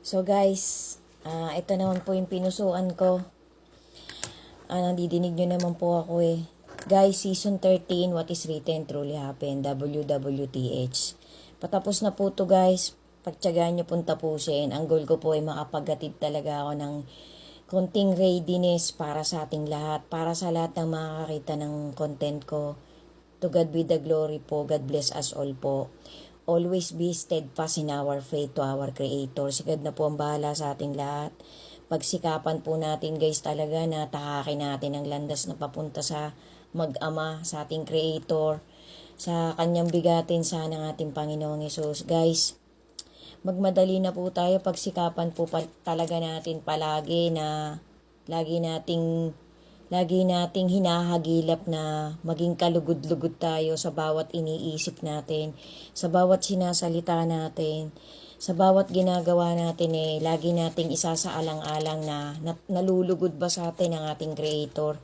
So guys, ito naman po yung pinusuan ko. Nandidinig nyo naman po ako eh. Guys, season 13, What is Written Truly Happened, WWTH. Patapos na po to guys. Pagtyagaan nyo pong tapusin. Ang goal ko po ay makapagatid talaga ako ng konting readiness para sa ating lahat. Para sa lahat ng makakakita ng content ko. To God be the glory po. God bless us all po. Always be steadfast in our faith to our Creator. Si God na po ang bahala sa ating lahat. Pagsikapan po natin guys talaga na takakin natin ang landas na papunta sa mag-ama, sa ating Creator. Sa kanyang bigatin sana ng ating Panginoong Hesus. Guys, magmadali na po tayo. Pagsikapan po talaga natin palagi na lagi nating hinahagilap na maging kalugod-lugod tayo sa bawat iniisip natin, sa bawat sinasalita natin, sa bawat ginagawa natin lagi nating isasaalang-alang na nalulugod ba sa atin ang ating Creator.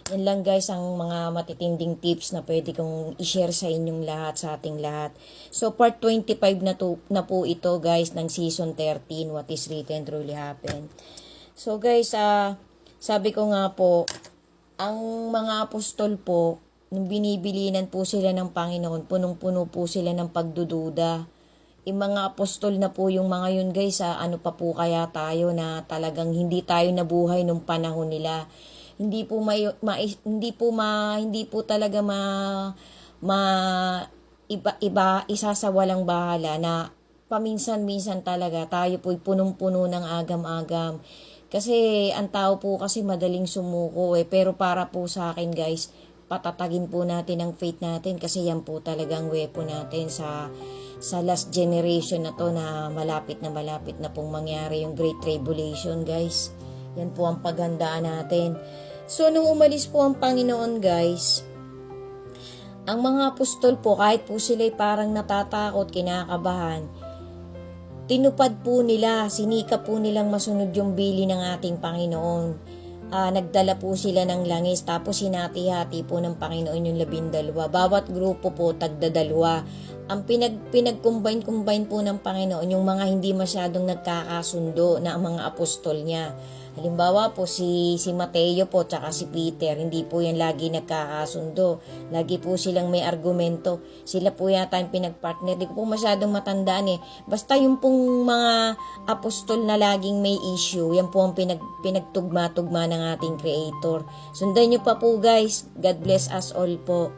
Yan lang guys ang mga matitinding tips na pwede kong i-share sa inyong lahat, sa ating lahat. So part 25 na po ito guys ng season 13, What is Written Truly Happened. So guys, sabi ko nga po, ang mga apostol po, nung binibilinan po sila ng Panginoon, punong-puno po sila ng pagdududa. Yung mga apostol na po yung mga yun guys, ano pa po kaya tayo na talagang hindi tayo nabuhay nung panahon nila. Hindi po talaga isa sa walang bahala na paminsan-minsan talaga tayo po'y punong-puno ng agam-agam. Kasi ang tao po kasi madaling sumuko pero para po sa akin guys, patatagin po natin ang faith natin kasi yan po talagang weapon natin sa last generation na to na malapit na pong mangyari yung Great Tribulation guys. Yan po ang paghandaan natin. So nung umalis po ang Panginoon guys, ang mga apostol po kahit po sila'y parang natatakot, kinakabahan, tinupad po nila, sinikap po nilang masunod yung bili ng ating Panginoon. Nagdala po sila ng langis, tapos hinati-hati po ng Panginoon yung 12. Bawat grupo po, tagdadalwa. Ang pinag-combine po ng Panginoon, yung mga hindi masyadong nagkakasundo na ang mga apostol niya. Halimbawa po si Mateo po tsaka si Peter, hindi po yan lagi nagkakasundo. Lagi po silang may argumento. Sila po yata yung pinag-partner. Di ko po masyadong matandaan Basta yung pong mga apostol na laging may issue, yan po ang pinagtugma-tugma ng ating Creator. Sundan nyo pa po guys. God bless us all po.